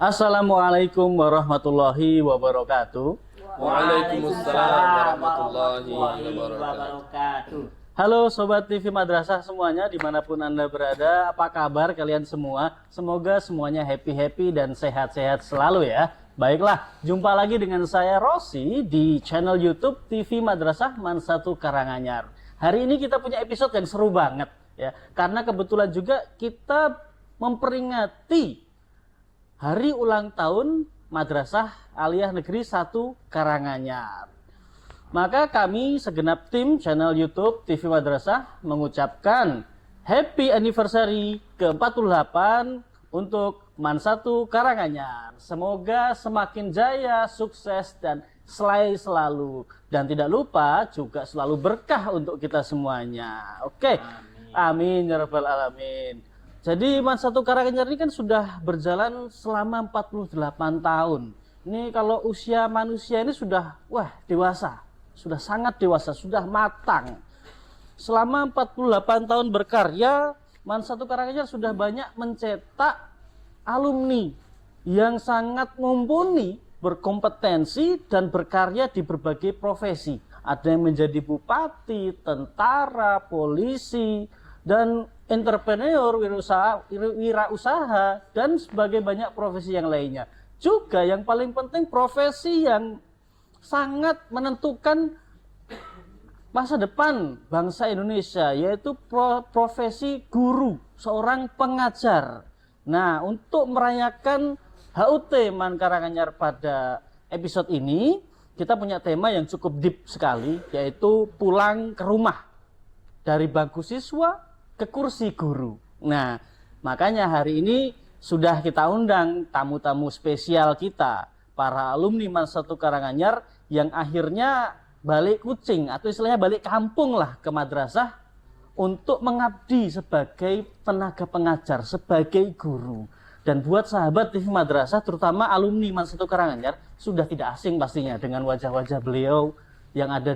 Assalamualaikum warahmatullahi wabarakatuh. Waalaikumsalam warahmatullahi wabarakatuh. Halo Sobat TV Madrasah semuanya dimanapun Anda berada, apa kabar kalian semua? Semoga semuanya happy dan sehat-sehat selalu ya. Baiklah, jumpa lagi dengan saya Rossi di channel YouTube TV Madrasah Man 1 Karanganyar. Hari ini kita punya episode yang seru banget ya, karena kebetulan juga kita memperingati hari ulang tahun Madrasah Aliyah Negeri 1 Karanganyar. Maka kami segenap tim channel YouTube TV Madrasah mengucapkan Happy Anniversary ke-48 untuk Man 1 Karanganyar. Semoga semakin jaya, sukses, dan selai selalu. Dan tidak lupa juga selalu berkah untuk kita semuanya. Oke, amin ya rabbal alamin. Jadi Man 1 Karanganyar ini kan sudah berjalan selama 48 tahun. Ini kalau usia manusia ini sudah dewasa. Sudah sangat dewasa, sudah matang. Selama 48 tahun berkarya, Man 1 Karanganyar sudah banyak mencetak alumni yang sangat mumpuni, berkompetensi dan berkarya di berbagai profesi. Ada yang menjadi bupati, tentara, polisi, dan entrepreneur, wirausaha, dan sebagai banyak profesi yang lainnya. Juga yang paling penting profesi yang sangat menentukan masa depan bangsa Indonesia, yaitu profesi guru, seorang pengajar. Nah, untuk merayakan HUT Man Karanganyar pada episode ini, kita punya tema yang cukup deep sekali, yaitu pulang ke rumah. Dari bangku siswa ke kursi guru. Nah, makanya hari ini sudah kita undang tamu-tamu spesial kita, para alumni Man 1 Karanganyar yang akhirnya balik kucing atau istilahnya balik kampung lah ke madrasah untuk mengabdi sebagai tenaga pengajar, sebagai guru. Dan buat sahabat TV Madrasah, terutama alumni Man 1 Karanganyar, sudah tidak asing pastinya dengan wajah-wajah beliau yang ada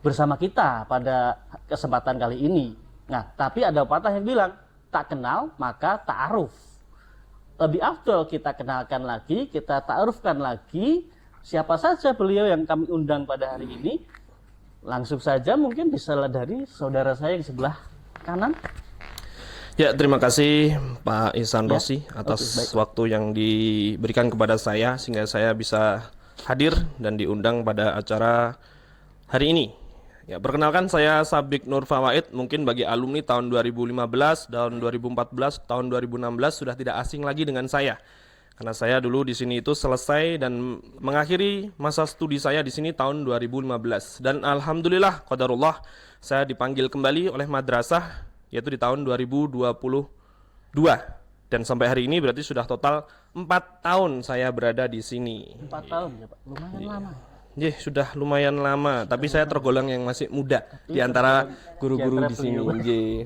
bersama kita pada kesempatan kali ini. Nah, tapi ada pepatah yang bilang, tak kenal maka ta'aruf. Lebih afdol kita kenalkan lagi, kita ta'arufkan lagi siapa saja beliau yang kami undang pada hari ini. Langsung saja mungkin bisa dari saudara saya yang sebelah kanan. Ya, terima kasih Pak Ihsan Rossi atas waktu yang diberikan kepada saya sehingga saya bisa hadir dan diundang pada acara hari ini. Ya, perkenalkan saya Sabik Nur Fawaid. Mungkin bagi alumni tahun 2015, tahun 2014, tahun 2016 sudah tidak asing lagi dengan saya. Karena saya dulu di sini itu selesai dan mengakhiri masa studi saya di sini tahun 2015. Dan alhamdulillah qadarullah saya dipanggil kembali oleh madrasah yaitu di tahun 2022. Dan sampai hari ini berarti sudah total 4 tahun saya berada di sini. 4 tahun ya Pak, lumayan lama. Sudah lumayan lama, tapi saya tergolong yang masih muda di antara guru-guru di sini.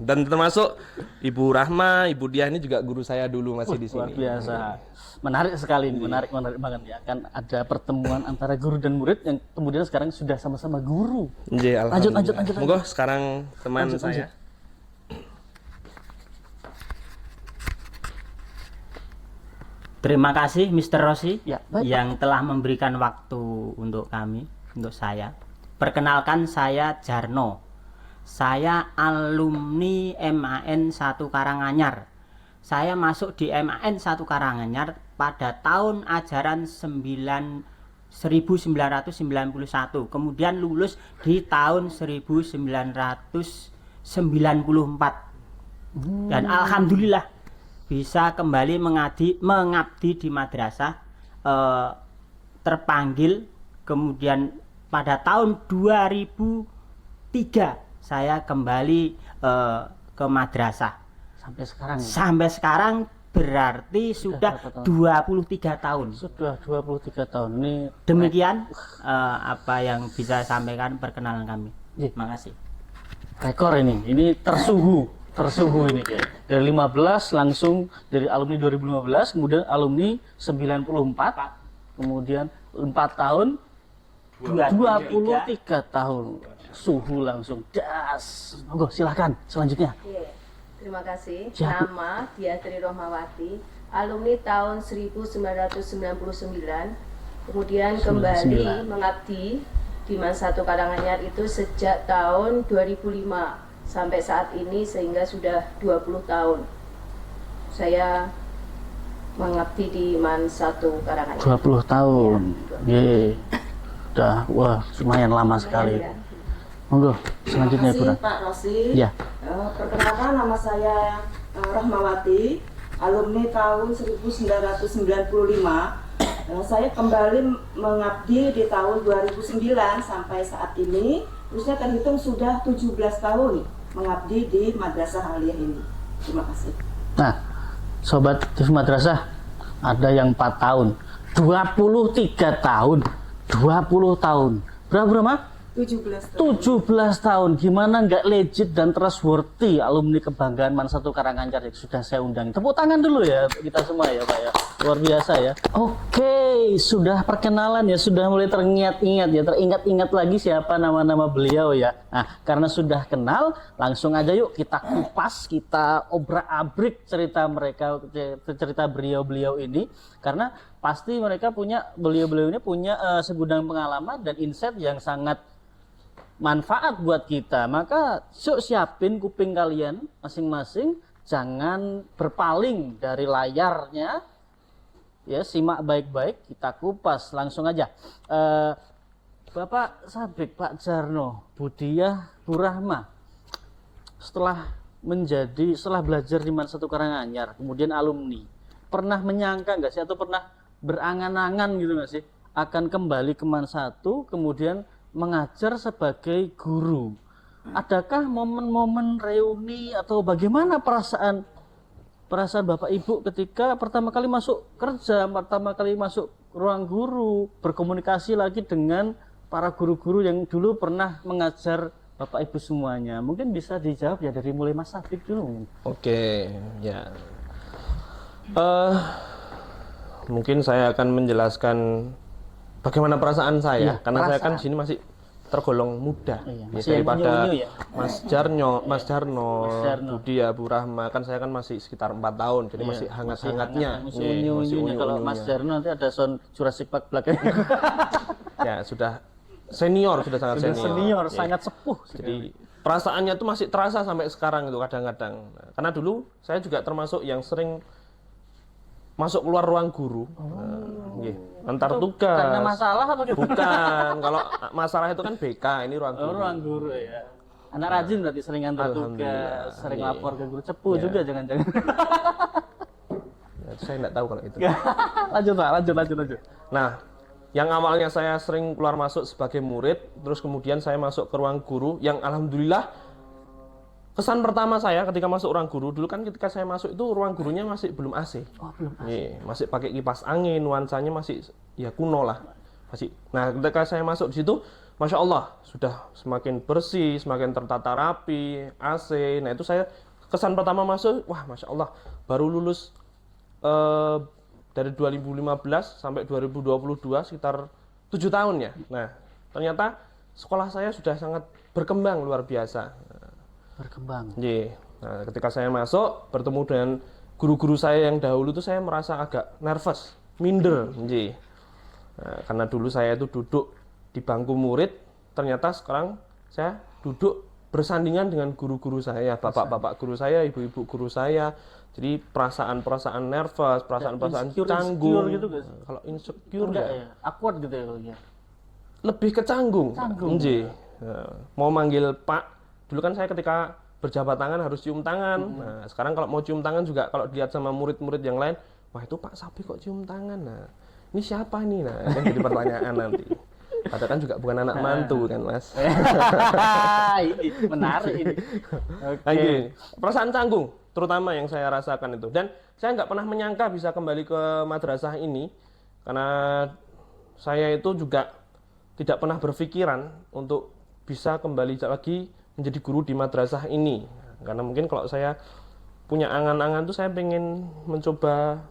Dan termasuk Ibu Rahma, Ibu Diah ini juga guru saya dulu masih di sini. Luar biasa. Menarik sekali ini, menarik banget ya. Kan ada pertemuan antara guru dan murid yang kemudian sekarang sudah sama-sama guru. Lanjut. Monggo sekarang teman saya. Terima kasih Mr. Rossi yang telah memberikan waktu untuk kami, untuk saya. Perkenalkan, saya Jarno. Saya alumni MAN 1 Karanganyar. Saya masuk di MAN 1 Karanganyar pada tahun ajaran 1991. Kemudian lulus di tahun 1994. Dan alhamdulillah bisa kembali mengabdi di madrasah, terpanggil. Kemudian pada tahun 2003 saya kembali ke madrasah. Sampai sekarang berarti sudah 23 tahun. Sudah 23 tahun. Ini demikian apa yang bisa saya sampaikan perkenalan kami. Terima kasih. Rekor ini tersuhu ini kayak. Dari 15 langsung dari alumni 2015, kemudian alumni 94, kemudian 4 tahun 23 tahun. Suhu langsung das. Monggo silakan selanjutnya. Terima kasih. Nama Diah Tri Rohmawati. alumni tahun 1999, kemudian kembali mengabdi di MAN 1 Karanganyar itu sejak tahun 2005 sampai saat ini, sehingga sudah 20 tahun saya mengabdi di MAN 1 Karanganyar. 20 tahun. Ye. Udah, wah, lumayan lama sekali. Ya. Monggo, selanjutnya Terima Ibu. kasih Pak Rosi. Ya. Perkenalkan, nama saya Rahmawati, alumni tahun 1995. Saya kembali mengabdi di tahun 2009 sampai saat ini. Usia terhitung sudah 17 tahun mengabdi di Madrasah Aliyah ini. Terima kasih. Nah, Sobat TV Madrasah, ada yang 4 tahun, 23 tahun, 20 tahun. Berapa? 17 tahun. 17 tahun. Gimana nggak legit dan trustworthy alumni kebanggaan MAN 1 Karanganyar yang sudah saya undang. Tepuk tangan dulu ya kita semua ya Pak ya. Luar biasa ya. Oke, sudah perkenalan ya, sudah mulai teringat-ingat ya, teringat-ingat lagi siapa nama-nama beliau ya. Nah, karena sudah kenal, langsung aja yuk kita kupas, kita obrak-abrik cerita mereka, cerita beliau-beliau ini, karena pasti mereka punya, beliau-beliau ini punya segudang pengalaman dan insight yang sangat manfaat buat kita. Maka yuk siapin kuping kalian masing-masing, jangan berpaling dari layarnya ya, simak baik-baik, kita kupas langsung aja. Bapak Sabik, Pak Jarno, Budiah, Bu Rahma, setelah belajar di MAN 1 Karanganyar, kemudian alumni, pernah menyangka nggak sih, atau pernah berangan-angan gitu nggak sih, akan kembali ke MAN 1, kemudian mengajar sebagai guru? Adakah momen-momen reuni atau bagaimana perasaan Bapak Ibu ketika pertama kali masuk kerja, pertama kali masuk ruang guru, berkomunikasi lagi dengan para guru-guru yang dulu pernah mengajar Bapak Ibu semuanya? Mungkin bisa dijawab ya dari mulai Mas Sabik dulu. Oke, ya. Mungkin saya akan menjelaskan bagaimana perasaan saya, Iya, karena saya kan perasaan. sini masih tergolong muda, Iya, ya, masih yang daripada unyu-unyu ya. Mas Jarno, Mas Jarno. Budia, Bu Rahma, kan saya kan masih sekitar 4 tahun, jadi masih hangat-hangatnya. Masih Nih, unyu-unyunya. Kalau Mas unyu-unyunya. Jarno nanti ada sound Jurassic Park belakang. Ya sudah senior, sudah sangat Sudah senior, Ya. sangat sepuh. Jadi perasaannya tuh masih terasa sampai sekarang itu kadang-kadang. Nah, karena dulu saya juga termasuk yang sering masuk keluar ruang guru. Nggih, antar tugas. Karena masalah atau gimana? Bukan, kalau masalah itu kan BK, ini ruang guru. Ruang guru ya. Anak rajin berarti, sering antar Alhamdulillah. tugas, sering Iya. lapor ke guru. Cepu juga jangan-jangan. Ya, saya nggak tahu kalau itu. lanjut Pak, lanjut. Nah, yang awalnya saya sering keluar masuk sebagai murid, terus kemudian saya masuk ke ruang guru, yang alhamdulillah kesan pertama saya ketika masuk ruang guru, dulu kan ketika saya masuk itu ruang gurunya masih belum AC. Oh, belum. Iya, masih pakai kipas angin, nuansanya masih ya kuno lah. Masih. Nah, ketika saya masuk di situ, Masya Allah, sudah semakin bersih, semakin tertata rapi, AC. Nah, itu saya kesan pertama masuk, wah Masya Allah, baru lulus dari 2015 sampai 2022, sekitar 7 tahun ya. Nah, ternyata sekolah saya sudah sangat berkembang luar biasa. Berkembang. Iya. Nah, ketika saya masuk bertemu dengan guru-guru saya yang dahulu itu saya merasa agak nervous, minder, iya. Nah, karena dulu saya itu duduk di bangku murid, ternyata sekarang saya duduk bersandingan dengan guru-guru saya, bapak-bapak guru saya, ibu-ibu guru saya. Jadi perasaan-perasaan nervous, perasaan-perasaan canggung. Insecure gitu gak sih? Kalau insecure Enggak ya, ya, awkward gitu ya kalau ya. lebih ke canggung. Canggung. Iya. Nah, mau manggil Pak. Dulu kan saya ketika berjabat tangan harus cium tangan. Nah, sekarang kalau mau cium tangan juga kalau dilihat sama murid-murid yang lain, wah itu Pak Sabik kok cium tangan. Nah, ini siapa ini? Nah, kan jadi pertanyaan nanti. Padahal kan juga bukan anak mantu kan, Mas. Ini menarik ini. Oke. Nah, gini, perasaan canggung terutama yang saya rasakan itu. Dan saya nggak pernah menyangka bisa kembali ke madrasah ini karena saya itu juga tidak pernah berpikiran untuk bisa kembali lagi menjadi guru di madrasah ini. Karena mungkin kalau saya punya angan-angan tuh saya pengen mencoba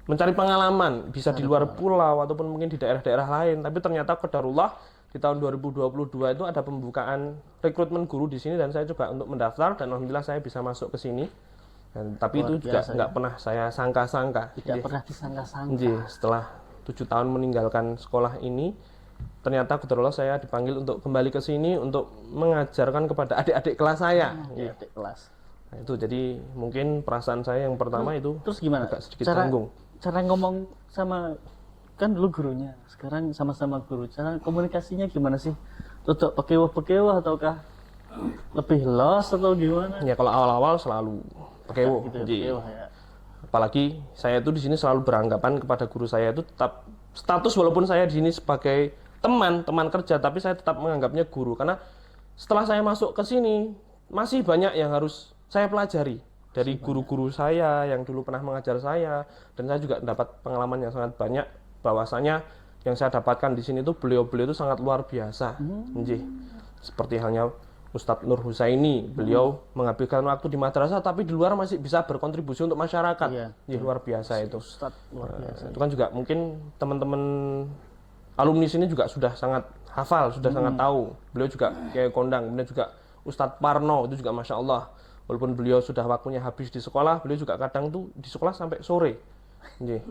mencari pengalaman, bisa di luar pulau ataupun mungkin di daerah-daerah lain. Tapi ternyata qadarullah di tahun 2022 itu ada pembukaan rekrutmen guru di sini dan saya coba untuk mendaftar dan alhamdulillah saya bisa masuk ke sini. Tapi Luar itu juga biasa, nggak pernah saya sangka-sangka. Tidak Nggih. pernah disangka-sangka. Nggih, setelah 7 tahun meninggalkan sekolah ini, ternyata kebetulan saya dipanggil untuk kembali ke sini untuk mengajarkan kepada adik-adik kelas saya. Di adik kelas. Nah, itu jadi mungkin perasaan saya yang pertama itu Terus gimana? agak sedikit canggung. Cara ngomong sama, kan dulu gurunya, sekarang sama-sama guru. Cara komunikasinya gimana sih? Tutup pekewah ataukah lebih los atau gimana? Ya kalau awal-awal selalu pekewo. Gitu ya, Nggih. pekewah ya. Apalagi saya itu di sini selalu beranggapan kepada guru saya itu tetap status, walaupun saya di sini sebagai teman kerja, tapi saya tetap menganggapnya guru, karena setelah saya masuk ke sini masih banyak yang harus saya pelajari dari guru-guru saya yang dulu pernah mengajar saya, dan saya juga dapat pengalaman yang sangat banyak, bahwasanya yang saya dapatkan di sini itu beliau-beliau itu sangat luar biasa. Nggih. Seperti halnya Ustadz Nur Husaini, beliau menghabiskan waktu di madrasah tapi di luar masih bisa berkontribusi untuk masyarakat. Iya. Luar biasa itu. Ustadz luar biasa. Itu kan juga mungkin teman-teman alumni sini juga sudah sangat hafal, sudah sangat tahu. Beliau juga kayak kondang, kemudian juga Ustadz Parno itu juga Masya Allah. Walaupun beliau sudah waktunya habis di sekolah, beliau juga kadang tuh di sekolah sampai sore. Nggih.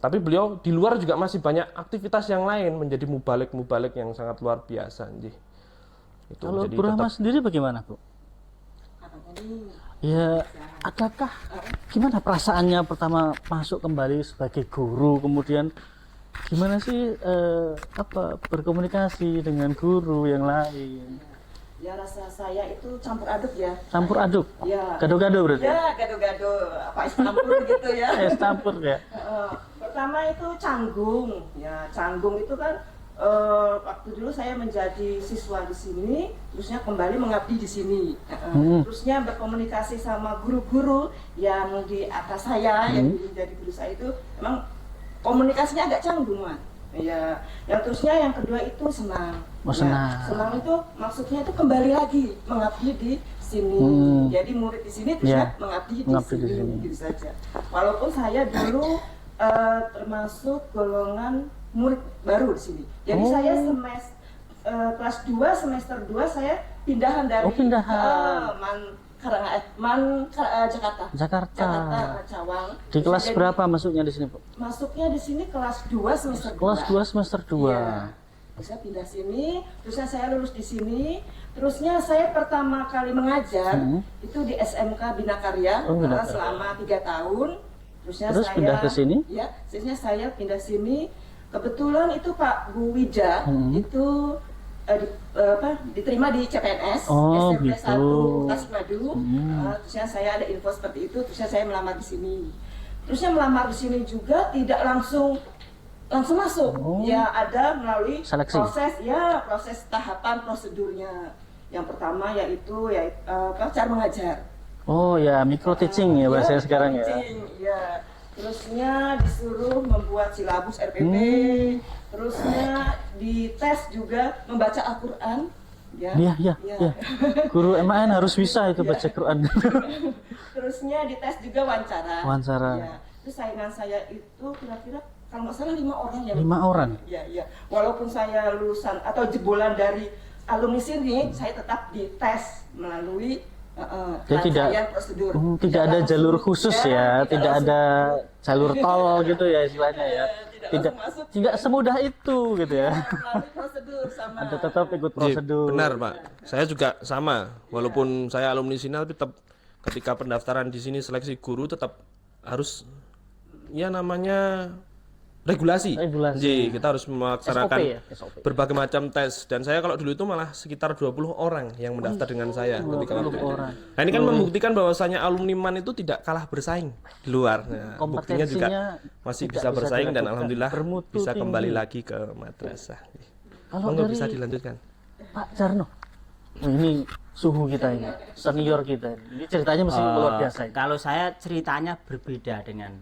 Tapi beliau di luar juga masih banyak aktivitas yang lain, menjadi mubalik yang sangat luar biasa. Nggih. Itu Kalau jadi Bu Rahma sendiri bagaimana, Bu? Apa tadi? Ya, adakah gimana perasaannya pertama masuk kembali sebagai guru, kemudian gimana sih berkomunikasi dengan guru yang lain? Ya rasa saya itu campur aduk ya. Campur aduk, Ya. gado-gado berarti? Ya gado-gado, apa campur gitu ya. Campur ya. Pertama itu canggung, ya canggung itu kan waktu dulu saya menjadi siswa di sini, terusnya kembali mengabdi di sini, terusnya berkomunikasi sama guru-guru yang di atas saya, yang menjadi guru saya itu, memang komunikasinya agak canggung, Mas. Ya, yang terusnya yang kedua itu senang. Oh, senang. Ya, senang itu maksudnya itu kembali lagi mengabdi di sini. Jadi murid di sini terusnya mengabdi di sini, gitu saja. Walaupun saya dulu termasuk golongan murid baru di sini. Jadi saya kelas 2 semester 2 saya pindahan dari Jakarta Cawang. Di kelas berapa masuknya di sini, Bu? Masuknya di sini kelas 2 semester 2. Kelas 2 semester 2. Iya. Terus saya pindah sini, terusnya saya lulus di sini, terusnya saya pertama kali mengajar itu di SMK Bina Karya selama 3 tahun. Terus pindah ke sini? Ya, terusnya saya pindah sini. Kebetulan itu Pak Bu Wija itu diterima di CPNS SMP 1 Tasikmadu. Terusnya saya ada info seperti itu, terusnya saya melamar di sini. Terusnya melamar di sini juga tidak langsung masuk. Ya ada melalui seleksi. proses tahapan prosedurnya. Yang pertama yaitu cara mengajar. Oh ya, micro teaching ya bahasa sekarang ya. Ya. Terusnya disuruh membuat silabus RPP, terusnya dites juga membaca Al-Quran. Iya. Guru MAN harus bisa itu baca Quran. Terusnya dites juga wawancara. Ya. Terus saingan saya itu kira-kira kalau nggak salah 5 orang ya. 5 orang? Iya. Walaupun saya lulusan atau jebolan dari alumni sini, saya tetap dites melalui jadi tidak ada jalur khusus ya, tidak ada jalur tol gitu ya istilahnya ya. Tidak semudah itu gitu ya. Ada tetap ikut prosedur. Benar, Pak. Saya juga sama. Walaupun saya alumni sini, tapi tetap ketika pendaftaran di sini seleksi guru tetap harus ya namanya regulasi. Jadi kita harus melaksanakan SOP. berbagai macam tes, dan saya kalau dulu itu malah sekitar 20 orang yang mendaftar dengan saya ketika waktu itu. Nah, ini kan membuktikan bahwasanya alumni MAN itu tidak kalah bersaing di luar. Nah, buktinya juga masih bisa bersaing dan alhamdulillah bisa kembali lagi ke madrasah. Kalau bisa dilanjutkan. Pak Jarno. Ini suhu kita ini, senior kita. Ini ceritanya mesti luar biasa. Kalau saya ceritanya berbeda dengan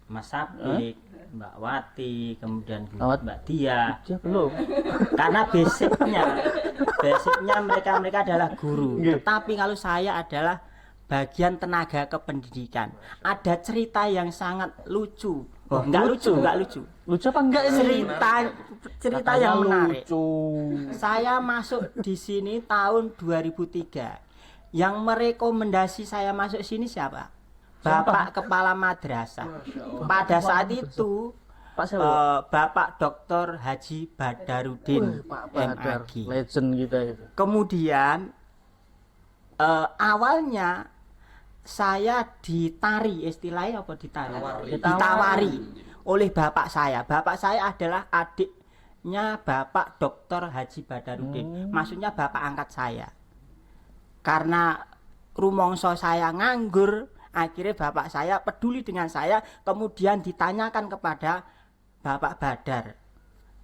Mas Sabik, Mbak Wati, kemudian Mbak Dia. Dia belum. Karena basicnya mereka adalah guru. Tetapi kalau saya adalah bagian tenaga kependidikan. Ada cerita yang sangat lucu. Enggak lucu. Lucu apa enggak ini? Cerita yang menarik. Lucu. Saya masuk di sini tahun 2003. Yang merekomendasi saya masuk sini siapa? Bapak Kepala Madrasah. Pada saat itu Pak siapa? Bapak Dr. Haji Badarudin Pak Badar, MAG. legend kita itu. Kemudian awalnya saya ditari, istilahnya apa ditari? Ditawari oleh bapak saya. Bapak saya adalah adiknya Bapak Dr. Haji Badarudin. Maksudnya bapak angkat saya. Karena rumongso saya nganggur, akhirnya bapak saya peduli dengan saya, kemudian ditanyakan kepada Bapak Badar,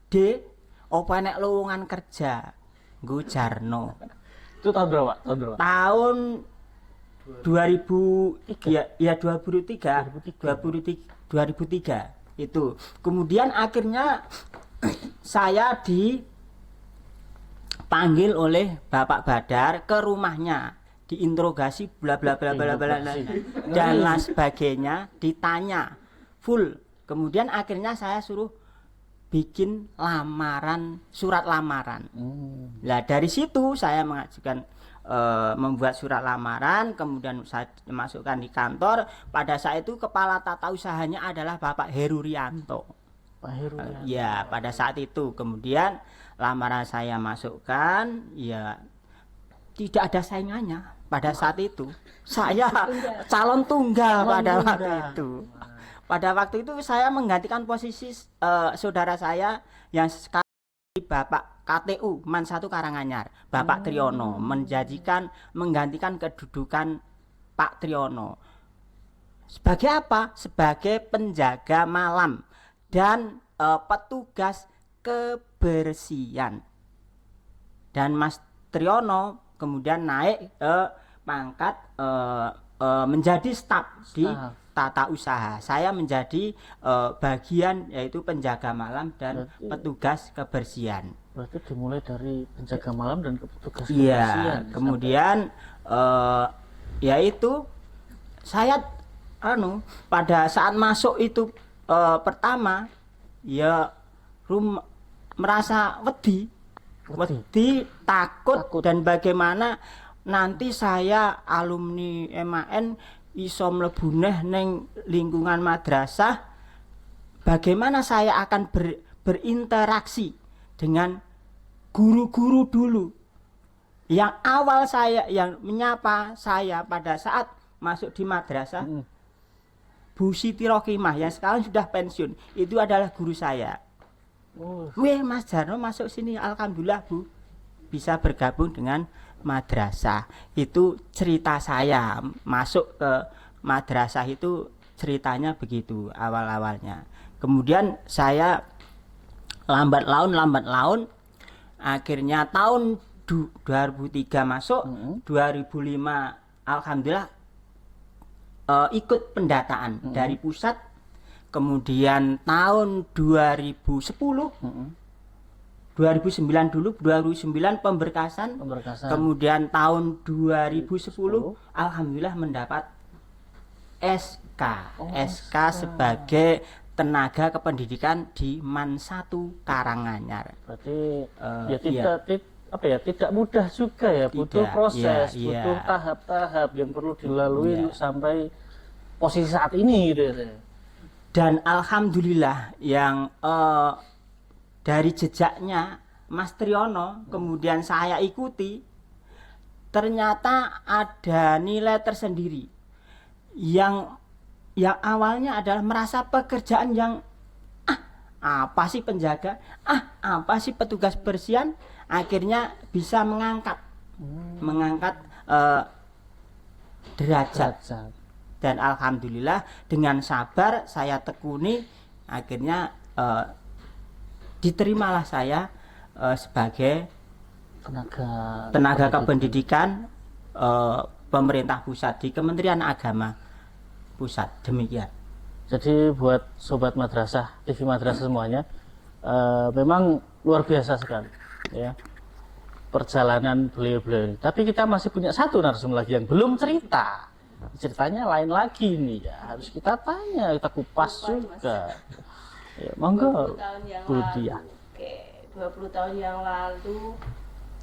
"D, apa nek lowongan kerja nggo Jarno?" Itu tahun berapa? Tahun berapa? Tahun 2003 itu. Kemudian akhirnya saya dipanggil oleh Bapak Badar ke rumahnya, diinterogasi bla bla bla bla bla dan lain sebagainya, ditanya full. Kemudian akhirnya saya suruh bikin surat lamaran. Nah dari situ saya mengajukan membuat surat lamaran, kemudian saya masukkan di kantor. Pada saat itu kepala tata usahanya adalah Bapak Heru Rianto. Pak Heru. Ya pada saat itu kemudian lamaran saya masukkan, ya tidak ada saingannya. Pada saat itu saya calon tunggal pada waktu itu. Pada waktu itu saya menggantikan posisi saudara saya yang sekarang Bapak KTU Man 1 Karanganyar, Bapak Triyono, menggantikan kedudukan Pak Triyono. Sebagai apa? Sebagai penjaga malam dan petugas kebersihan. Dan Mas Triyono kemudian naik pangkat menjadi staf di tata usaha. Saya menjadi bagian yaitu penjaga malam dan petugas kebersihan. Berarti dimulai dari penjaga malam dan petugas Iya, kebersihan. kemudian yaitu saya pada saat masuk itu pertama ya merasa wedi, takut dan bagaimana nanti saya alumni MAN iso mlebu neng lingkungan madrasah, bagaimana saya akan berinteraksi dengan guru-guru dulu yang awal saya yang menyapa saya pada saat masuk di madrasah. Bu Siti Rokimah yang sekarang sudah pensiun, itu adalah guru saya. Weh Mas Jarno masuk sini, alhamdulillah Bu bisa bergabung dengan madrasah. Itu cerita saya masuk ke madrasah, itu ceritanya begitu awal-awalnya. Kemudian saya lambat laun akhirnya tahun 2003 masuk, 2005 alhamdulillah ikut pendataan dari pusat. Kemudian tahun 2010 2009 dulu, 2009 pemberkasan. Kemudian tahun 2010 alhamdulillah mendapat SK. SK sebagai tenaga kependidikan di Man 1 Karanganyar. Berarti tidak mudah juga ya, butuh proses, butuh tahap-tahap yang perlu dilalui sampai posisi saat ini gitu ya. Dan alhamdulillah yang dari jejaknya Mas Triyono kemudian saya ikuti, ternyata ada nilai tersendiri yang awalnya adalah merasa pekerjaan yang apa sih penjaga, apa sih petugas bersihan, akhirnya bisa mengangkat derajat. Dan alhamdulillah dengan sabar saya tekuni, akhirnya diterimalah saya sebagai tenaga kependidikan pemerintah pusat di Kementerian Agama Pusat. Demikian. Jadi buat sobat madrasah, TV madrasah semuanya, memang luar biasa sekali ya perjalanan beliau-beliau. Tapi kita masih punya satu narasumber lagi yang belum cerita. Ceritanya lain lagi nih ya, harus kita tanya, kita kupas juga. Ya, monggo. 20 tahun yang Bu lalu. Dia. Oke, 20 tahun yang lalu.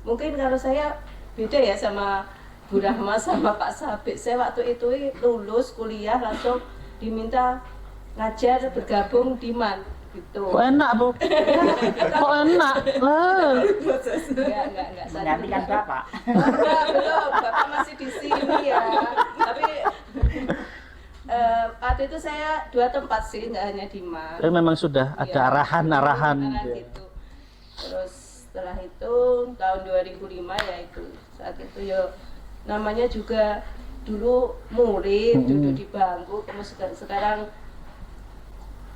Mungkin kalau saya beda ya sama Bu Rahma sama Pak Sabik. Saya waktu itu lulus kuliah langsung diminta ngajar bergabung di MAN gitu. Kok enak, Bu? Kok enak? Lah. Enggak. Menggantikan Bapak. Belum, Bapak masih di sini ya. Tapi waktu itu saya 2 tempat sih, nggak hanya di MAN. Tapi memang sudah ada Iya, arahan-arahan gitu. Terus setelah itu tahun 2005 ya itu saat itu ya namanya juga dulu murid duduk di bangku, kemudian sekarang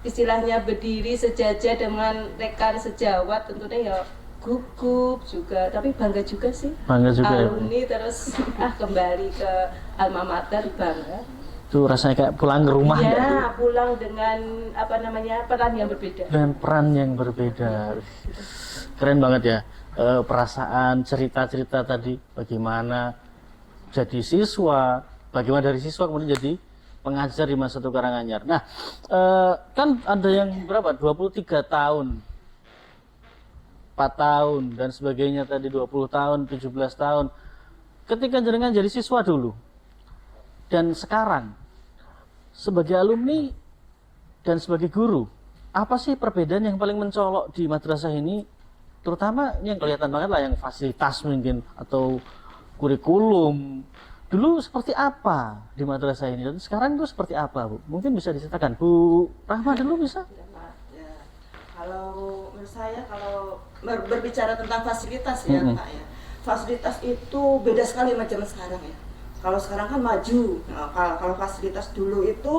istilahnya berdiri sejajar dengan rekan sejawat, tentunya ya gugup juga, tapi bangga juga sih. Bangga juga ya, Bu. Alumni terus kembali ke alma mater, bangga. Itu rasanya kayak pulang ke rumah nggak, Bu? Ya, pulang dengan apa namanya peran yang berbeda. Dan peran yang berbeda. Keren banget ya. Perasaan, cerita-cerita tadi bagaimana jadi siswa, bagaimana dari siswa kemudian jadi pengajar di Mas 1 Karanganyar. Nah, kan ada yang berapa? 23 tahun, 4 tahun dan sebagainya tadi, 20 tahun, 17 tahun. Ketika jenengan jadi siswa dulu dan sekarang sebagai alumni dan sebagai guru, apa sih perbedaan yang paling mencolok di madrasah ini? Terutama yang kelihatan banget lah yang fasilitas mungkin atau kurikulum. Dulu seperti apa di madrasah ini dan sekarang itu seperti apa, Bu? Mungkin bisa diceritakan, Bu Rahma dulu bisa? Ya, kalau menurut saya kalau berbicara tentang fasilitas ya Pak ya, fasilitas itu beda sekali sama zaman sekarang ya. Kalau sekarang kan maju. Nah, kalau fasilitas dulu itu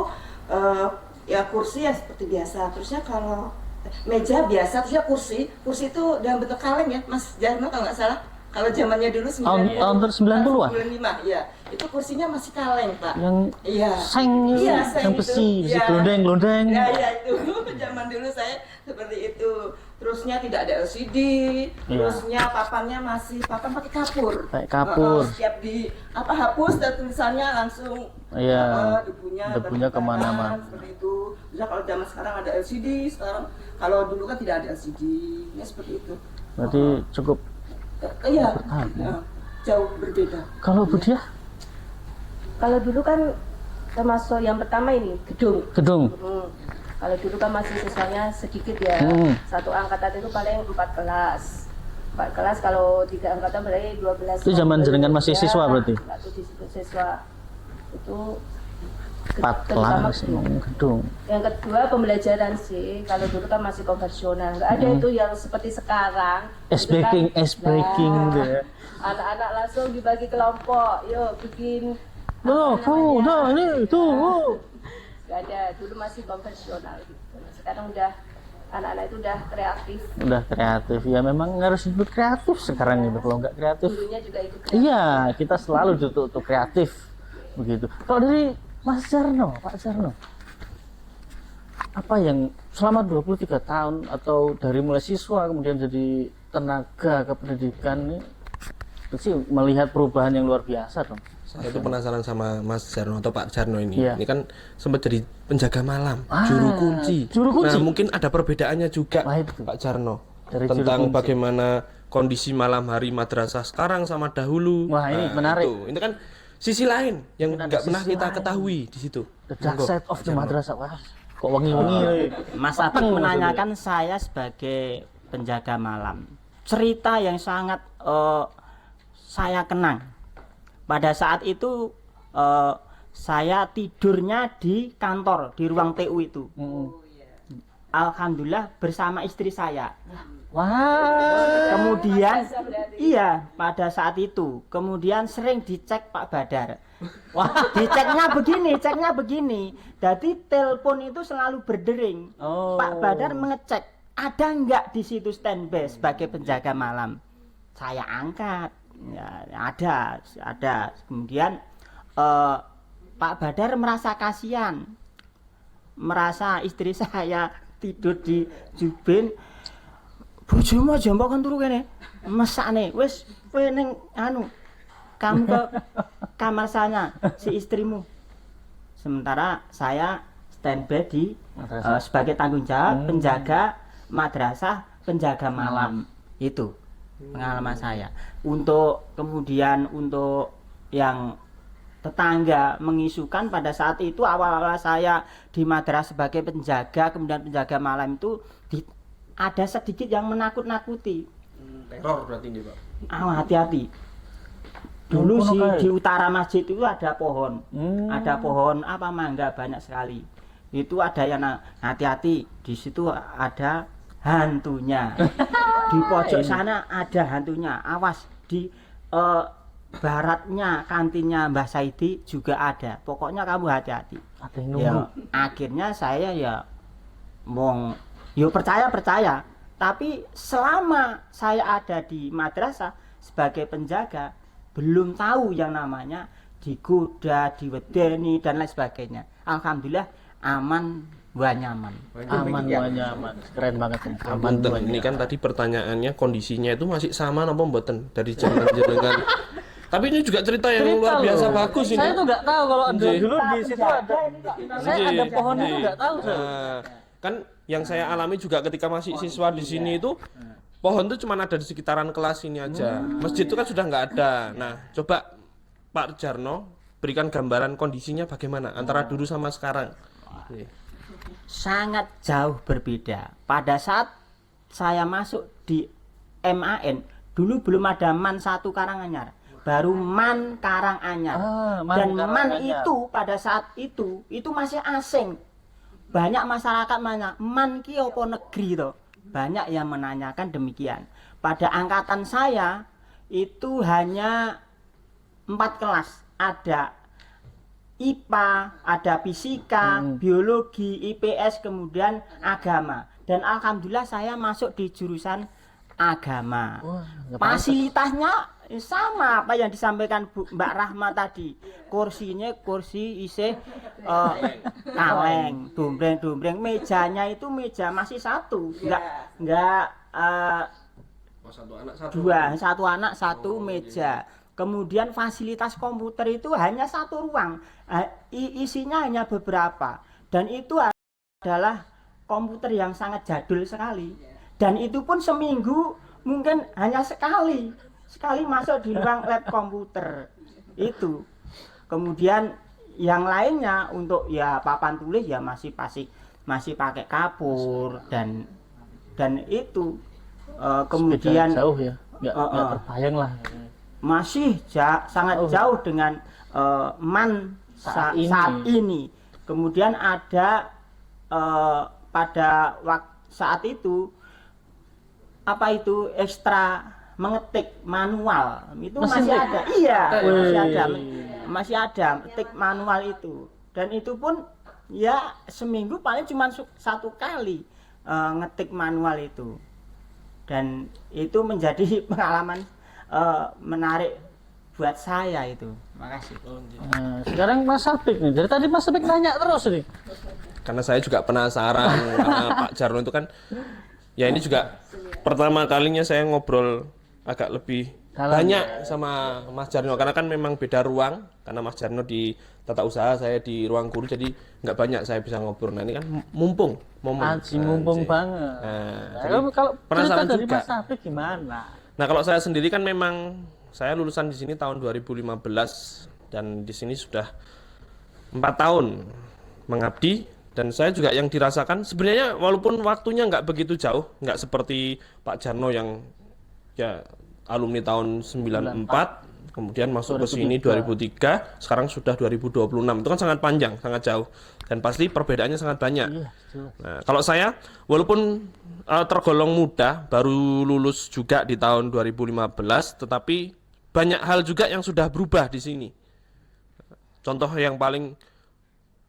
ya kursi ya seperti biasa. Terusnya kalau meja biasa, terusnya kursi itu dalam bentuk kaleng ya, Mas Jarno kalau nggak salah. Kalau zamannya dulu Tahun 90-an? 95 ya. Itu kursinya masih kaleng, Pak. Yang iya. seng, Iya, yang besi gelondeng. Ya itu. Zaman dulu saya seperti itu. Terusnya tidak ada LCD, terusnya papannya masih papan pakai kapur. Pakai kapur. Setiap hapus dan tulisannya langsung debunya kemana-mana. Seperti itu. Terus kalau zaman sekarang ada LCD, sekarang kalau dulu kan tidak ada LCD. Ya seperti itu. Berarti cukup. Iya. Jauh berbeda. Kalau Bu Diah? Kalau dulu kan termasuk yang pertama ini gedung. Kalau dulu kan masih siswanya sedikit ya. Satu angkatan itu paling 4 kelas. 4 kelas, kalau 3 angkatan berarti 12. Itu zaman jenengan masih siswa berarti? Waktu di situ siswa. Itu 4 terutama kelas gedung. Yang kedua pembelajaran sih. Kalau dulu kan masih konvensional. Nggak ada itu yang seperti sekarang. Ice Itu kan, breaking gitu ya. Anak-anak langsung dibagi kelompok. Yuk bikin. Ini tuh. Gak ada, dulu masih konvensional gitu. Sekarang udah anak-anak itu udah kreatif. Udah kreatif ya, memang harus hidup kreatif sekarang itu. Kalau nggak kreatif, Gurunya juga ikut kreatif. iya kita selalu dituntut untuk kreatif begitu. Kalau dari Mas Jarno, Pak Jarno, apa yang selama 23 tahun atau dari mulai siswa kemudian jadi tenaga kependidikan ini sih melihat perubahan yang luar biasa dong. Saya itu penasaran sama Mas Jarno atau Pak Jarno ini. Iya. Ini kan sempat jadi penjaga malam, juru kunci. Juru kunci. Nah, mungkin ada perbedaannya juga, Wah, itu. Pak Jarno, Dari juru tentang kunci. bagaimana kondisi malam hari madrasah sekarang sama dahulu. Wah, ini menarik. Itu kan sisi lain yang Ini ada nggak pernah sisi kita lain. ketahui di situ. The dark Monggo, side of Pak the Jarno. madrasah. Wah, kok wangi-wangi. Mas Apik menanyakan saya sebagai penjaga malam. Cerita yang sangat saya kenang. Pada saat itu saya tidurnya di kantor, di ruang TU itu. Alhamdulillah bersama istri saya. Wah. Kemudian iya pada saat itu kemudian sering dicek Pak Badar. Wah, ceknya begini. Jadi telepon itu selalu berdering. Oh. Pak Badar mengecek ada nggak di situ standby sebagai penjaga malam. Saya angkat. Ya, ada. Kemudian Pak Badar merasa kasihan, merasa istri saya tidur di jubin. Bojomu aja mbok kon turu kene. Mesakne, wis kowe ning kamu ke kamar sana si istrimu. Sementara saya standby di sebagai tanggung jawab penjaga madrasah, penjaga malam. Itu pengalaman saya. Kemudian untuk yang tetangga mengisukan pada saat itu awal-awal saya di madrasah sebagai penjaga, kemudian penjaga malam itu ada sedikit yang menakut-nakuti. Teror berarti ini, Pak. Hati-hati. Dulu sih di utara masjid itu ada pohon. Ada pohon apa mangga banyak sekali. Itu ada yang hati-hati, di situ ada hantunya. Di pojok sana ada hantunya. Awas di baratnya kantinnya Mbah Saidi juga ada. Pokoknya kamu hati-hati. Ya, akhirnya saya ya percaya. Tapi selama saya ada di madrasah sebagai penjaga, belum tahu yang namanya digoda, diwedeni dan lain sebagainya. Alhamdulillah aman wa nyaman. Aman wa nyaman. Keren banget nih. Aman wa Ini nyaman. kan tadi pertanyaannya kondisinya itu masih sama napa mboten dari zaman jenengan. Tapi ini juga cerita yang luar biasa bagus ini. Saya tuh nggak tahu kalau ada Nggih. dulu di situ ada. Saya ada pohon itu nggak tahu saya. Nah, kan yang saya alami juga ketika masih siswa di sini itu pohon itu cuma ada di sekitaran kelas ini aja. Masjid itu kan sudah nggak ada. Nah, coba Pak Jarno berikan gambaran kondisinya bagaimana antara dulu sama sekarang. Sangat jauh berbeda. Pada saat saya masuk di MAN, dulu belum ada MAN 1 Karanganyar, baru MAN Karanganyar. Dan MAN itu pada saat itu masih asing. Banyak masyarakat MAN ki apa negeri toh? Banyak yang menanyakan demikian. Pada angkatan saya itu hanya 4 kelas. Ada IPA, ada fisika, biologi, IPS, kemudian agama. Dan alhamdulillah saya masuk di jurusan agama. Fasilitasnya sama apa yang disampaikan Mbak Rahma tadi. Kursinya kursi isih kaleng, dombreng, mejanya itu meja masih satu, enggak satu anak satu meja. Kemudian fasilitas komputer itu hanya 1 ruang, isinya hanya beberapa, dan itu adalah komputer yang sangat jadul sekali. Dan itu pun seminggu mungkin hanya sekali masuk di ruang lab komputer itu. Kemudian yang lainnya untuk ya papan tulis ya masih pakai kapur dan itu kemudian jauh ya, nggak terbayang lah. Masih sangat jauh dengan MAN saat ini. Kemudian ada pada saat itu apa itu ekstra mengetik manual itu masih ada. Iya, masih ada ketik manual itu. Dan itu pun ya seminggu paling cuma 1 kali ngetik manual itu. Dan itu menjadi pengalaman menarik buat saya itu. Makasih. Sekarang Mas Sabik nih. Dari tadi Mas Sabik nanya terus nih. Karena saya juga penasaran karena Pak Jarno itu kan ya ini juga pertama kalinya saya ngobrol agak lebih banyak sama Mas Jarno karena kan memang beda ruang, karena Mas Jarno di tata usaha, saya di ruang guru, jadi nggak banyak saya bisa ngobrol. Nah ini kan mumpung momen. Mumpung banget. Kalau penasaran cerita dari juga. Mas Sabik gimana? Nah kalau saya sendiri kan memang saya lulusan di sini tahun 2015 dan di sini sudah 4 tahun mengabdi. Dan saya juga yang dirasakan sebenarnya walaupun waktunya nggak begitu jauh, nggak seperti Pak Jarno yang ya alumni tahun 94, kemudian masuk ke sini 2003, sekarang sudah 2026. Itu kan sangat panjang, sangat jauh. Dan pasti perbedaannya sangat banyak. Nah, kalau saya walaupun tergolong muda, baru lulus juga di tahun 2015, tetapi banyak hal juga yang sudah berubah di sini. Contoh yang paling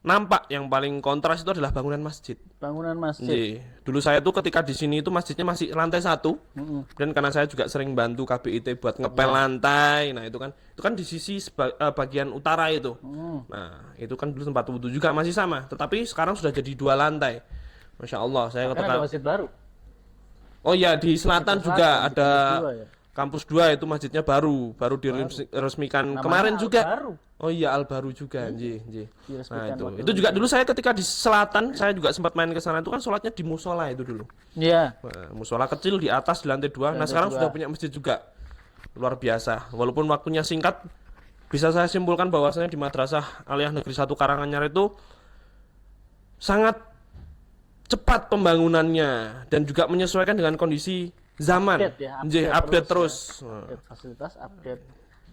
nampak, yang paling kontras itu adalah bangunan masjid. Bangunan masjid. Dulu saya tuh ketika di sini itu masjidnya masih lantai 1, dan karena saya juga sering bantu KBIT buat ngepel lantai. Nah itu kan di sisi bagian utara itu. Nah itu kan dulu tempat wudhu juga masih sama, tetapi sekarang sudah jadi 2 lantai. Masya Allah, saya Karena ada masjid baru. Oh iya, di selatan juga ada ya? kampus 2 itu masjidnya baru diresmikan kemarin juga. Baru. Oh iya, Al-Baru juga, nji. Nah itu juga itu. dulu saya ketika di selatan, saya juga sempat main ke sana itu kan sholatnya di musola itu dulu. Iya. Nah, musola kecil di atas di lantai 2. Nah sekarang sudah punya masjid juga, luar biasa. Walaupun waktunya singkat, bisa saya simpulkan bahwasanya di Madrasah Aliyah Negeri 1 Karanganyar itu sangat cepat pembangunannya dan juga menyesuaikan dengan kondisi zaman. Update ya, Nggih, update terus. Update fasilitas, update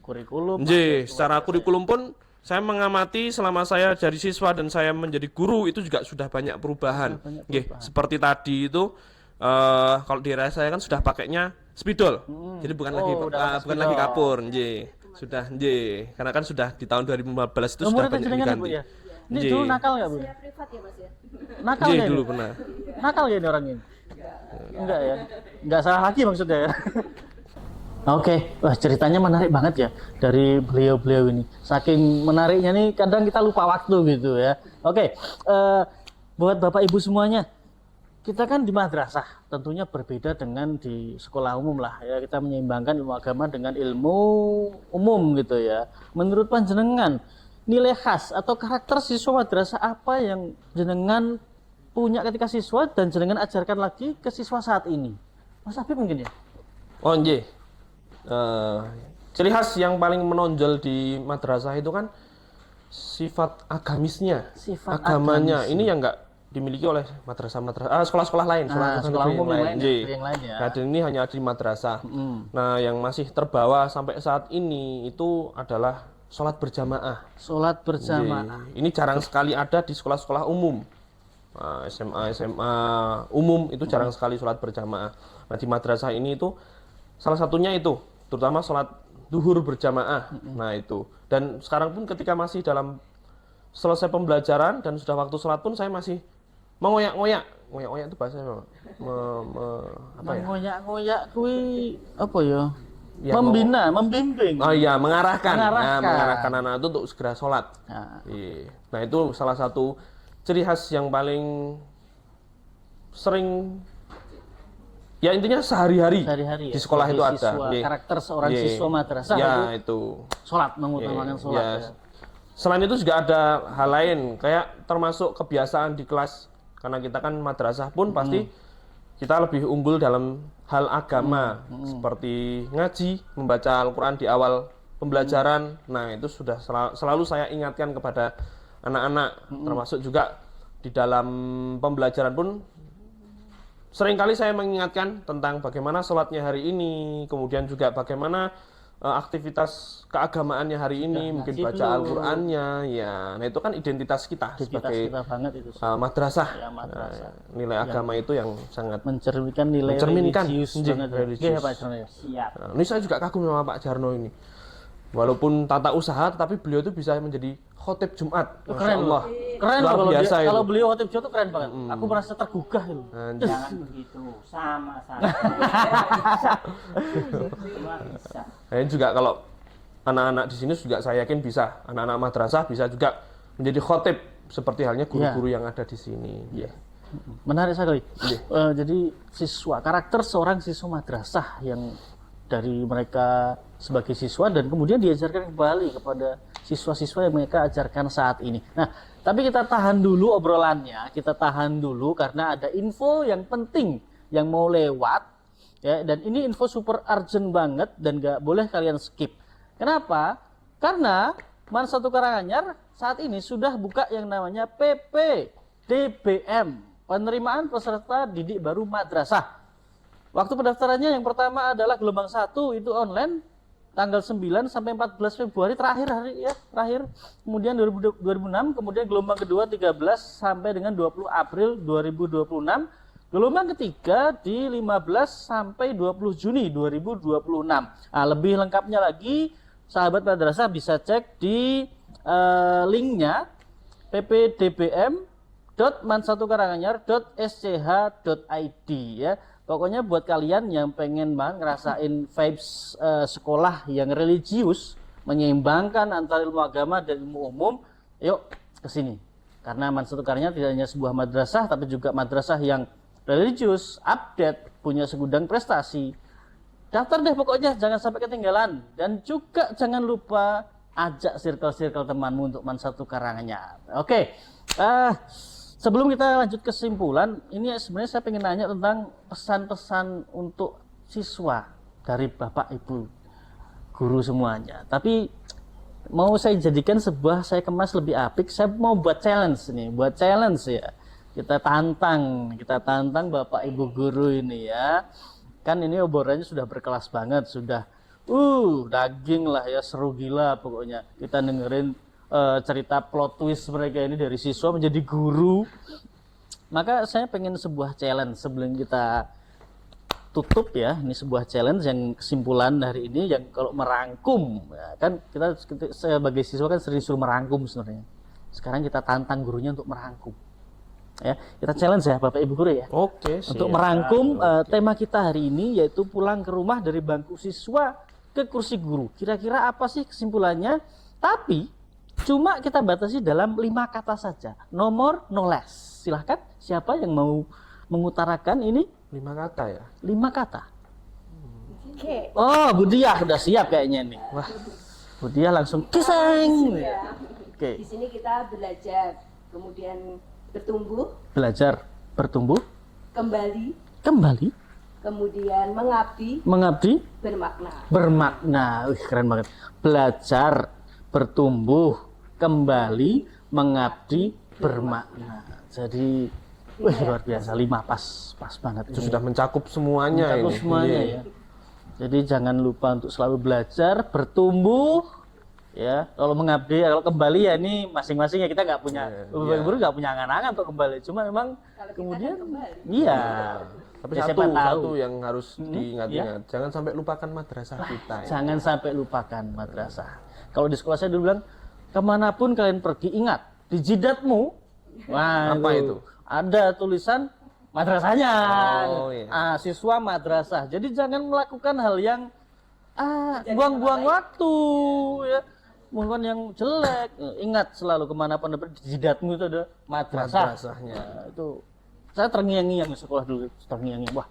kurikulum. Nggih, secara kurikulum pun saya mengamati selama saya jadi siswa dan saya menjadi guru itu juga sudah banyak perubahan. Nggih, seperti tadi itu kalau di daerah saya kan sudah pakainya spidol. Jadi bukan lagi bukan lagi kapur, nggih. Sudah, nggih. Karena kan sudah di tahun 2015 itu sudah banyak diganti. Ya? Ini dulu nakal nggak, Bu? Privat ya Mas ya. Nakal Nggih, nggak dulu ini? pernah. Nakal ya ini orang ini? Enggak ya? Enggak salah lagi maksudnya ya? Oke, wah ceritanya menarik banget ya dari beliau-beliau ini. Saking menariknya nih kadang kita lupa waktu gitu ya. Oke, buat Bapak Ibu semuanya, kita kan di madrasah tentunya berbeda dengan di sekolah umum lah ya. Kita menyeimbangkan ilmu agama dengan ilmu umum gitu ya. Menurut panjenengan, nilai khas atau karakter siswa madrasah apa yang jenengan punya ketika siswa dan jenengan ajarkan lagi ke siswa saat ini? Mas Habib mungkin ya? Oh, nggih. Ciri khas yang paling menonjol di madrasah itu kan sifat agamisnya, Sifat agamanya. agamis. Ini yang enggak dimiliki oleh madrasah-madrasah sekolah-sekolah lain, sekolah umum yang lain, Nggih. yang lain ya. Nah, dan ini hanya di madrasah. Nah, yang masih terbawa sampai saat ini itu adalah sholat berjamaah. Sholat berjamaah. Nggih. Ini jarang sekali ada di sekolah-sekolah umum. Nah, SMA umum itu jarang sekali sholat berjamaah. Nah, di madrasah ini itu salah satunya itu, terutama sholat duhur berjamaah. Nah, itu. Dan sekarang pun ketika masih dalam selesai pembelajaran dan sudah waktu sholat pun saya masih mengoyak-ngoyak. Ngoyak-ngoyak itu bahasa apa? Apa ya? Ngoyak-ngoyak kui apa ya? Ya, Membina, membimbing. Oh iya, mengarahkan. Nah, Mengarahkan. mengarahkan anak itu untuk segera sholat. Nah, Iya. Nah, itu salah satu ciri khas yang paling sering, ya intinya sehari-hari sehari-hari ya, di sekolah itu sebagai ada. siswa, Iya. karakter seorang Iya. siswa madrasah Ya, itu itu. sholat, mengutamakan sholat. Ya. Ya. Selain itu juga ada hal lain, kayak termasuk kebiasaan di kelas. Karena kita kan madrasah pun pasti kita lebih unggul dalam hal agama, seperti ngaji, membaca Al-Quran di awal pembelajaran. Nah, itu sudah selalu saya ingatkan kepada anak-anak, termasuk juga di dalam pembelajaran pun seringkali saya mengingatkan tentang bagaimana sholatnya hari ini, kemudian juga bagaimana aktivitas keagamaannya hari ini, mungkin ngaji baca dulu. Al-Qur'annya, ya. Nah, itu kan identitas kita Identitas sebagai kita banget itu. madrasah. Ya, madrasah. Nah, nilai agama itu yang sangat Mencerminkan nilai Mencerminkan. religius Nggih, banget. religius. Iya, Pak Jarno ya. Siap. Nah, ini saya juga kagum sama Pak Jarno ini. Walaupun tata usaha, tetapi beliau itu bisa menjadi khotib Jumat. Masya Keren Allah. Keren Luar loh biasa itu. kalau beliau khotib Jumat tuh keren banget. Aku merasa tergugah itu. Anjir. Jangan begitu, sama-sama. Luar biasa. Nah, ini juga kalau anak-anak di sini juga saya yakin bisa, anak-anak madrasah bisa juga menjadi khotib seperti halnya guru-guru yang ada di sini. Ya. Menarik sekali. Jadi siswa, karakter seorang siswa madrasah yang dari mereka sebagai siswa dan kemudian diajarkan kembali kepada siswa-siswa yang mereka ajarkan saat ini. Nah, tapi kita tahan dulu obrolannya, kita tahan dulu karena ada info yang penting yang mau lewat ya, dan ini info super urgent banget dan gak boleh kalian skip. Kenapa? Karena Man 1 Karanganyar saat ini sudah buka yang namanya PPDBM, penerimaan peserta didik baru madrasah. Waktu pendaftarannya yang pertama adalah gelombang 1 itu online tanggal 9 sampai 14 Februari terakhir. Kemudian 2006, kemudian gelombang kedua 13 sampai dengan 20 April 2026. Gelombang ketiga di 15 sampai 20 Juni 2026. Nah, lebih lengkapnya lagi sahabat madrasah bisa cek di linknya ppdbm.man1karanganyar.sch.id ya. Pokoknya buat kalian yang pengen ngerasain vibes sekolah yang religius, menyeimbangkan antara ilmu agama dan ilmu umum, yuk ke sini. Karena Man 1 Karanganyar tidak hanya sebuah madrasah, tapi juga madrasah yang religius, update, punya segudang prestasi. Daftar deh pokoknya, jangan sampai ketinggalan. Dan juga jangan lupa ajak circle-circle temanmu untuk Man 1 Karanganyar. Oke, sebelum kita lanjut kesimpulan, ini sebenarnya saya pengen nanya tentang pesan-pesan untuk siswa dari Bapak Ibu guru semuanya. Tapi mau saya jadikan sebuah, saya kemas lebih apik. Saya mau buat challenge nih, buat challenge ya. Kita tantang Bapak Ibu guru ini ya. Kan ini obrolannya sudah berkelas banget, sudah daging lah ya, seru gila pokoknya. Kita dengerin cerita plot twist mereka ini dari siswa menjadi guru. Maka saya pengen sebuah challenge sebelum kita tutup ya. Ini sebuah challenge yang kesimpulan hari ini yang kalau merangkum ya, kan kita sebagai siswa kan sering suruh merangkum sebenarnya. Sekarang kita tantang gurunya untuk merangkum. Ya, kita challenge ya Bapak Ibu guru ya. Oke, Untuk siap. merangkum tema kita hari ini yaitu pulang ke rumah dari bangku siswa ke kursi guru. Kira-kira apa sih kesimpulannya? Tapi cuma kita batasi dalam 5 kata saja. No more, no less. Silahkan siapa yang mau mengutarakan ini 5 kata ya. 5 kata. Oke. Oh, Budiah udah siap kayaknya nih. Wah, Budiah langsung kiseng. Ya. Oke, Di sini kita belajar, kemudian bertumbuh, belajar, bertumbuh, kembali, kemudian mengabdi, mengabdi, bermakna. bermakna. Keren banget. Belajar, bertumbuh, kembali, mengabdi, bermakna. Jadi, luar biasa. 5 pas banget. itu sudah mencakup semuanya Mencakup ini. semuanya Iya. ya. Jadi jangan lupa untuk selalu belajar, bertumbuh, ya. Kalau mengabdi, kalau kembali ya ini masing-masing ya, kita nggak punya, Iya. guru nggak punya angan-angan untuk kembali. Cuma memang Kalau kita kemudian, kan kembali. iya. Tapi Ya, satu siapa tahu. yang harus diingat-ingat, jangan sampai lupakan madrasah kita. Ya. Jangan sampai lupakan madrasah. Kalau di sekolah saya dulu bilang, kemanapun kalian pergi, ingat di jidatmu, wah, Apa itu? ada tulisan madrasahnya. Oh, iya. Siswa madrasah. Jadi jangan melakukan hal yang buang-buang waktu, ya, buang yang jelek. Ingat selalu kemanapun di jidatmu itu ada madrasah. Madrasahnya. Nah, itu saya terngiang-ngiang di sekolah dulu, terngiang-ngiang. Wah,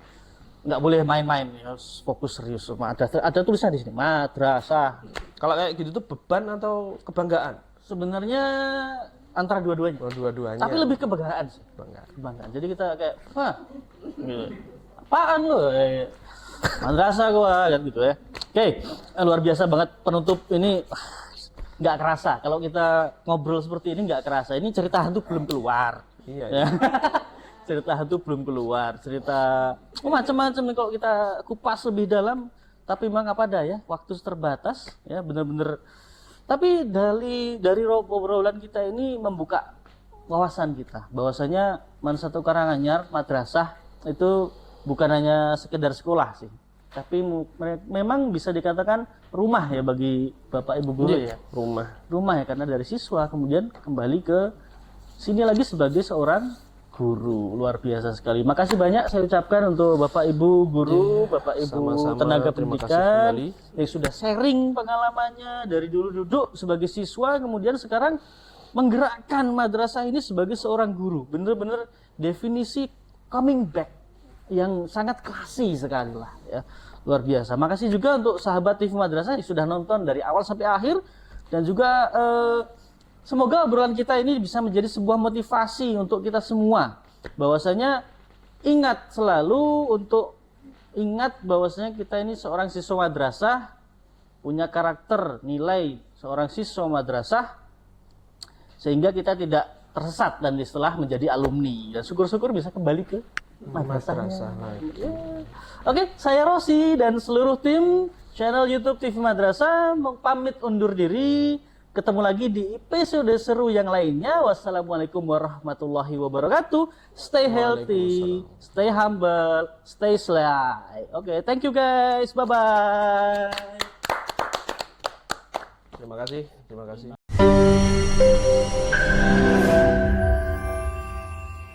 nggak boleh main-main, harus fokus serius. Ada tulisan di sini madrasah. Kalau kayak gitu tuh beban atau kebanggaan? Sebenarnya antara dua-duanya. Oh, dua-duanya. Tapi lebih kebanggaan sih. Kebanggaan. Kebanggaan. Jadi kita kayak, wah, gitu. Apaan lo? Madrasah gua kan gitu ya. Oke, luar biasa banget penutup ini. Nggak kerasa kalau kita ngobrol seperti ini, nggak kerasa. Ini cerita hantu belum keluar. Iya. Ya. Cerita hantu belum keluar, cerita macam-macam nih kalau kita kupas lebih dalam. Tapi memang apa ada ya, waktu terbatas ya, bener-bener. Tapi dari obrolan kita ini membuka wawasan kita bahwasanya Man 1 Karanganyar madrasah itu bukan hanya sekedar sekolah sih, tapi memang bisa dikatakan rumah ya bagi Bapak Ibu guru ya. Rumah ya, karena dari siswa kemudian kembali ke sini lagi sebagai seorang guru. Luar biasa sekali. Makasih banyak saya ucapkan untuk Bapak Ibu guru, Bapak Ibu sama-sama. tenaga Terima kasih pendidikan kembali. yang sudah sharing pengalamannya dari dulu duduk sebagai siswa kemudian sekarang menggerakkan madrasah ini sebagai seorang guru. Bener-bener definisi coming back yang sangat klasik sekali lah ya. Luar biasa. Makasih juga untuk sahabat TV Madrasah yang sudah nonton dari awal sampai akhir dan juga semoga obrolan kita ini bisa menjadi sebuah motivasi untuk kita semua. Bahwasanya ingat selalu untuk ingat bahwasanya kita ini seorang siswa madrasah, punya karakter, nilai seorang siswa madrasah, sehingga kita tidak tersesat dan setelah menjadi alumni. Dan syukur-syukur bisa kembali ke madrasahnya. lagi. Oke, saya Rosi dan seluruh tim channel YouTube TV Madrasah mau pamit undur diri. Ketemu lagi di episode seru yang lainnya. Wassalamualaikum warahmatullahi wabarakatuh. Stay healthy, stay humble, stay sly. Oke, thank you guys. Bye-bye. Terima kasih.